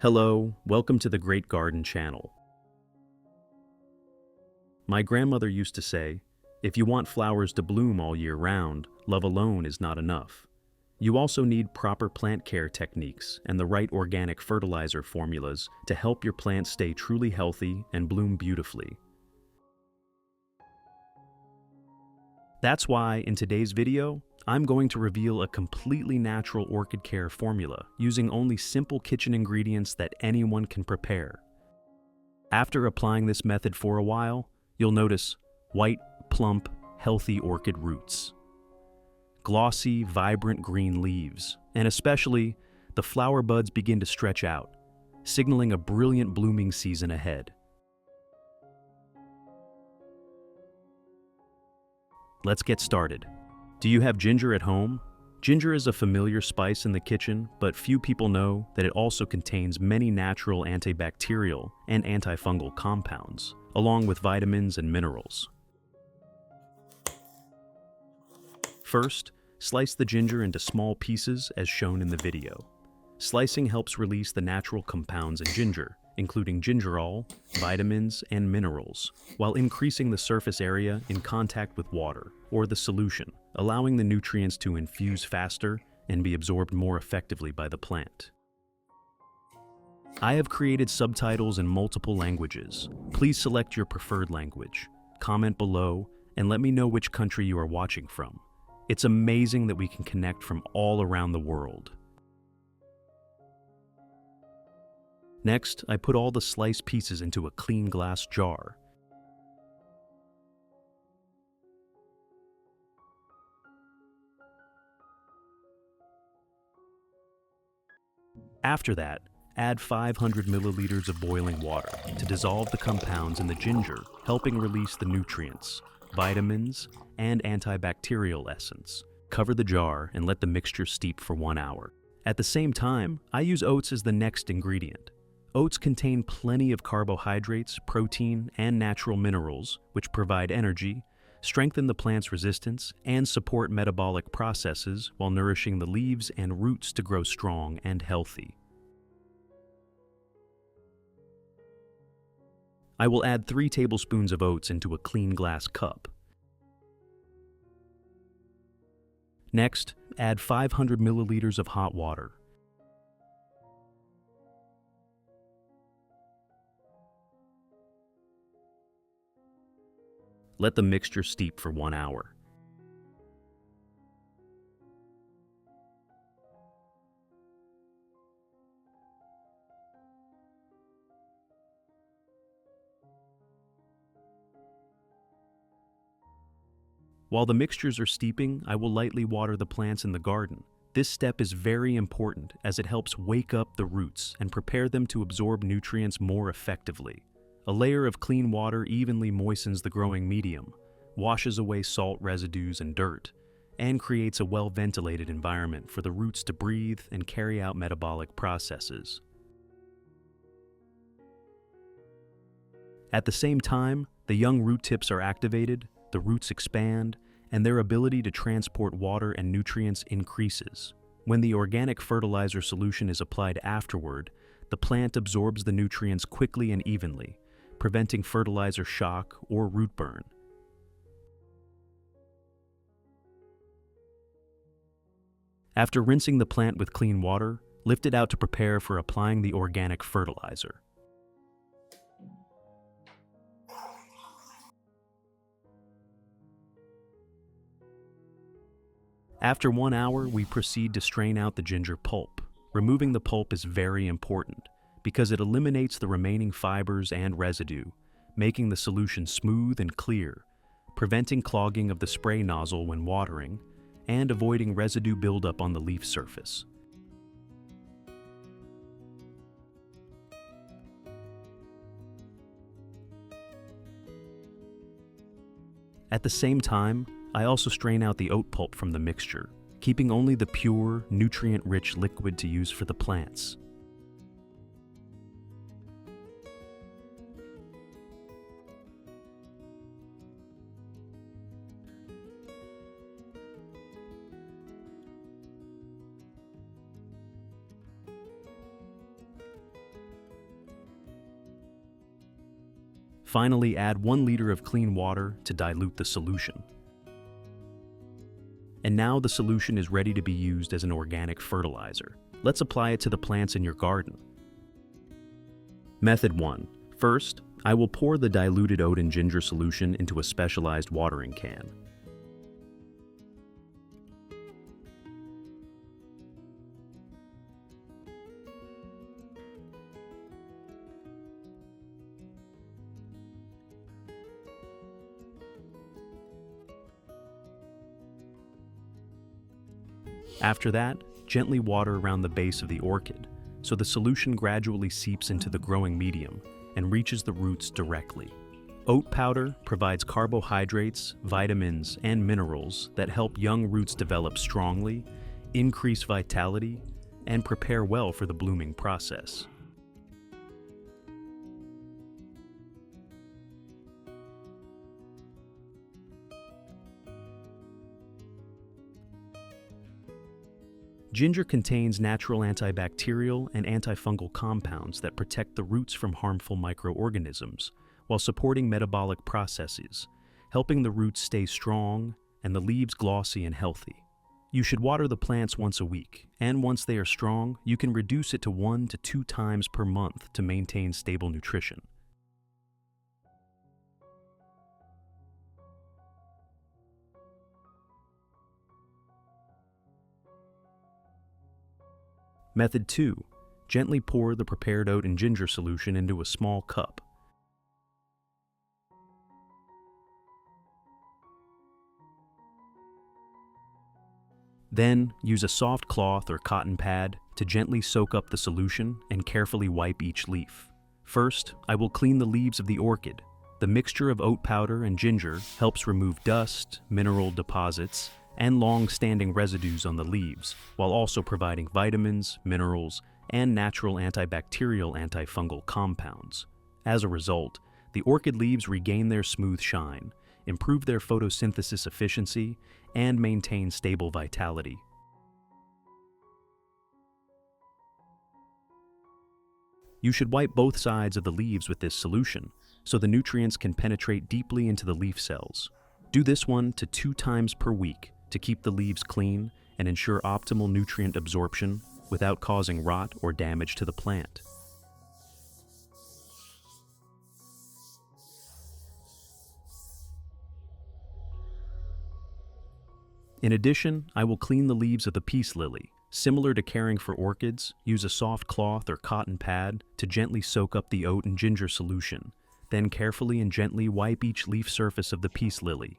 Hello, welcome to the Great Garden channel. My grandmother used to say, if you want flowers to bloom all year round, love alone is not enough. You also need proper plant care techniques and the right organic fertilizer formulas to help your plants stay truly healthy and bloom beautifully. That's why in today's video, I'm going to reveal a completely natural orchid care formula using only simple kitchen ingredients that anyone can prepare. After applying this method for a while, you'll notice white, plump, healthy orchid roots, glossy, vibrant green leaves, and especially the flower buds begin to stretch out, signaling a brilliant blooming season ahead. Let's get started. Do you have ginger at home? Ginger is a familiar spice in the kitchen, but few people know that it also contains many natural antibacterial and antifungal compounds, along with vitamins and minerals. First, slice the ginger into small pieces as shown in the video. Slicing helps release the natural compounds in ginger, including gingerol, vitamins, and minerals, while increasing the surface area in contact with water, or the solution, allowing the nutrients to infuse faster and be absorbed more effectively by the plant. I have created subtitles in multiple languages. Please select your preferred language, comment below, and let me know which country you are watching from. It's amazing that we can connect from all around the world. Next, I put all the sliced pieces into a clean glass jar. After that, add 500 milliliters of boiling water to dissolve the compounds in the ginger, helping release the nutrients, vitamins, and antibacterial essence. Cover the jar and let the mixture steep for 1 hour. At the same time, I use oats as the next ingredient. Oats contain plenty of carbohydrates, protein, and natural minerals, which provide energy, strengthen the plant's resistance, and support metabolic processes while nourishing the leaves and roots to grow strong and healthy. I will add 3 tablespoons of oats into a clean glass cup. Next, add 500 milliliters of hot water. Let the mixture steep for 1 hour. While the mixtures are steeping, I will lightly water the plants in the garden. This step is very important as it helps wake up the roots and prepare them to absorb nutrients more effectively. A layer of clean water evenly moistens the growing medium, washes away salt residues and dirt, and creates a well-ventilated environment for the roots to breathe and carry out metabolic processes. At the same time, the young root tips are activated, the roots expand, and their ability to transport water and nutrients increases. When the organic fertilizer solution is applied afterward, the plant absorbs the nutrients quickly and evenly, preventing fertilizer shock or root burn. After rinsing the plant with clean water, lift it out to prepare for applying the organic fertilizer. After 1 hour, we proceed to strain out the ginger pulp. Removing the pulp is very important because it eliminates the remaining fibers and residue, making the solution smooth and clear, preventing clogging of the spray nozzle when watering, and avoiding residue buildup on the leaf surface. At the same time, I also strain out the oat pulp from the mixture, keeping only the pure, nutrient-rich liquid to use for the plants. Finally, add 1 liter of clean water to dilute the solution. And now the solution is ready to be used as an organic fertilizer. Let's apply it to the plants in your garden. Method 1. First, I will pour the diluted oat and ginger solution into a specialized watering can. After that, gently water around the base of the orchid, so the solution gradually seeps into the growing medium and reaches the roots directly. Oat powder provides carbohydrates, vitamins, and minerals that help young roots develop strongly, increase vitality, and prepare well for the blooming process. Ginger contains natural antibacterial and antifungal compounds that protect the roots from harmful microorganisms, while supporting metabolic processes, helping the roots stay strong and the leaves glossy and healthy. You should water the plants once a week, and once they are strong, you can reduce it to 1 to 2 times per month to maintain stable nutrition. Method 2. Gently pour the prepared oat and ginger solution into a small cup. Then, use a soft cloth or cotton pad to gently soak up the solution and carefully wipe each leaf. First, I will clean the leaves of the orchid. The mixture of oat powder and ginger helps remove dust, mineral deposits, and long-standing residues on the leaves, while also providing vitamins, minerals, and natural antibacterial antifungal compounds. As a result, the orchid leaves regain their smooth shine, improve their photosynthesis efficiency, and maintain stable vitality. You should wipe both sides of the leaves with this solution, so the nutrients can penetrate deeply into the leaf cells. Do this 1 to 2 times per week to keep the leaves clean and ensure optimal nutrient absorption without causing rot or damage to the plant. In addition, I will clean the leaves of the peace lily. Similar to caring for orchids, use a soft cloth or cotton pad to gently soak up the oat and ginger solution. Then carefully and gently wipe each leaf surface of the peace lily.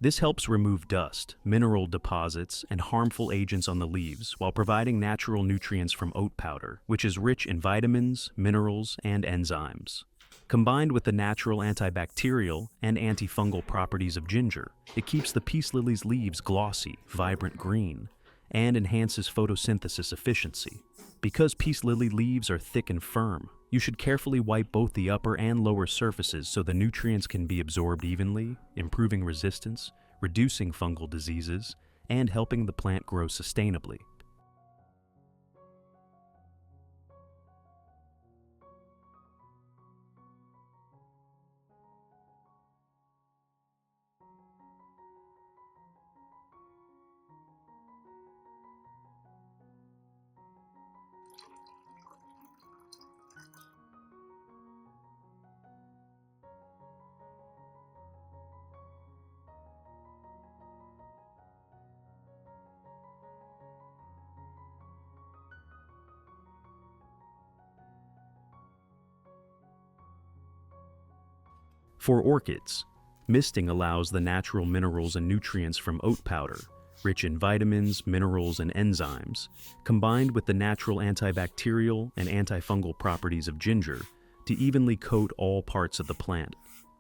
This helps remove dust, mineral deposits, and harmful agents on the leaves while providing natural nutrients from oat powder, which is rich in vitamins, minerals, and enzymes. Combined with the natural antibacterial and antifungal properties of ginger, it keeps the peace lily's leaves glossy, vibrant green, and enhances photosynthesis efficiency. Because peace lily leaves are thick and firm, you should carefully wipe both the upper and lower surfaces so the nutrients can be absorbed evenly, improving resistance, reducing fungal diseases, and helping the plant grow sustainably. For orchids, misting allows the natural minerals and nutrients from oat powder, rich in vitamins, minerals, and enzymes, combined with the natural antibacterial and antifungal properties of ginger, to evenly coat all parts of the plant.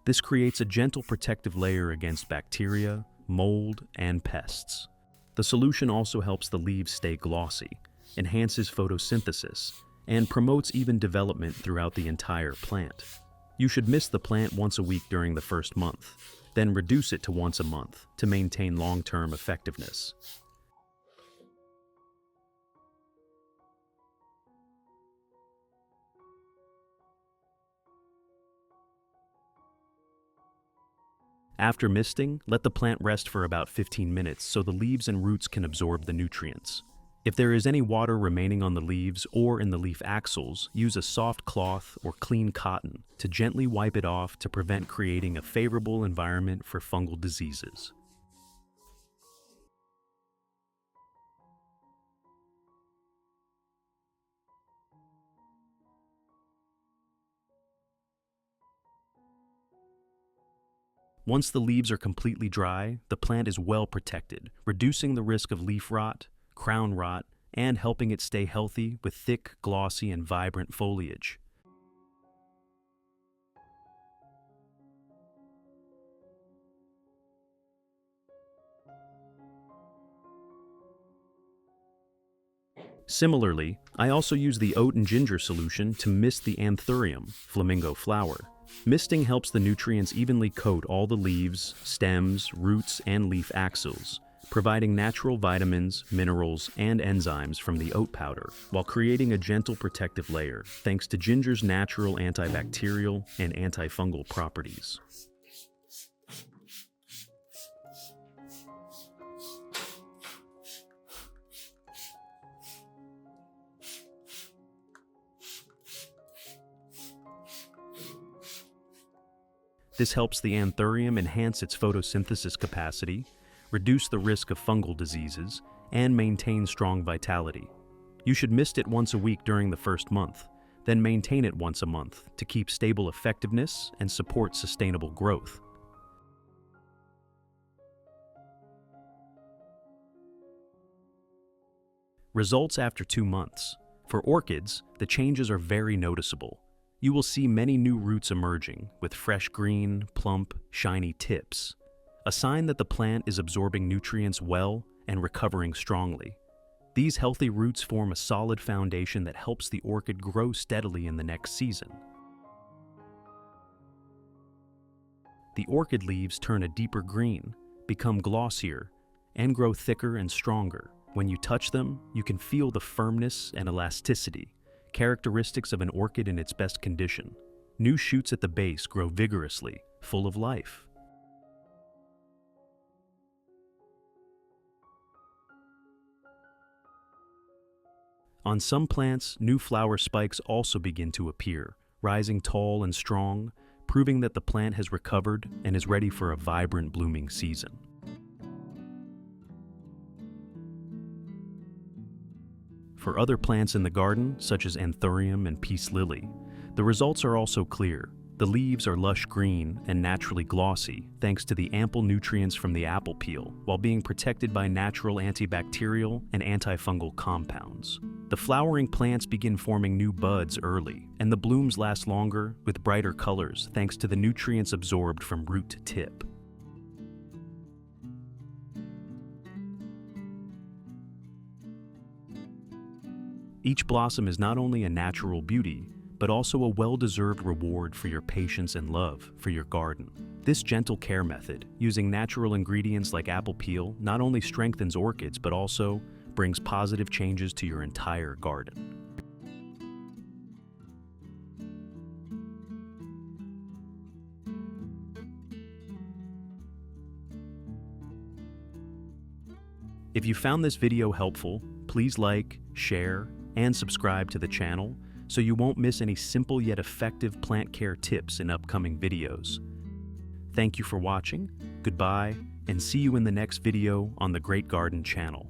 This creates a gentle protective layer against bacteria, mold, and pests. The solution also helps the leaves stay glossy, enhances photosynthesis, and promotes even development throughout the entire plant. You should mist the plant once a week during the first month, then reduce it to once a month to maintain long-term effectiveness. After misting, let the plant rest for about 15 minutes so the leaves and roots can absorb the nutrients. If there is any water remaining on the leaves or in the leaf axils, use a soft cloth or clean cotton to gently wipe it off to prevent creating a favorable environment for fungal diseases. Once the leaves are completely dry, the plant is well protected, reducing the risk of leaf rot, crown rot, and helping it stay healthy with thick, glossy, and vibrant foliage. Similarly, I also use the oat and ginger solution to mist the Anthurium, flamingo flower. Misting helps the nutrients evenly coat all the leaves, stems, roots, and leaf axils, providing natural vitamins, minerals, and enzymes from the oat powder, while creating a gentle protective layer thanks to ginger's natural antibacterial and antifungal properties. This helps the Anthurium enhance its photosynthesis capacity, reduce the risk of fungal diseases, and maintain strong vitality. You should mist it once a week during the first month, then maintain it once a month to keep stable effectiveness and support sustainable growth. Results after 2 months. For orchids, the changes are very noticeable. You will see many new roots emerging with fresh green, plump, shiny tips, a sign that the plant is absorbing nutrients well and recovering strongly. These healthy roots form a solid foundation that helps the orchid grow steadily in the next season. The orchid leaves turn a deeper green, become glossier, and grow thicker and stronger. When you touch them, you can feel the firmness and elasticity, characteristics of an orchid in its best condition. New shoots at the base grow vigorously, full of life. On some plants, new flower spikes also begin to appear, rising tall and strong, proving that the plant has recovered and is ready for a vibrant blooming season. For other plants in the garden, such as Anthurium and peace lily, the results are also clear. The leaves are lush green and naturally glossy thanks to the ample nutrients from the apple peel, while being protected by natural antibacterial and antifungal compounds. The flowering plants begin forming new buds early, and the blooms last longer with brighter colors thanks to the nutrients absorbed from root to tip. Each blossom is not only a natural beauty, but also a well-deserved reward for your patience and love for your garden. This gentle care method, using natural ingredients like apple peel, not only strengthens orchids, but also brings positive changes to your entire garden. If you found this video helpful, please like, share, and subscribe to the channel so you won't miss any simple yet effective plant care tips in upcoming videos. Thank you for watching, goodbye, and see you in the next video on the Great Garden channel.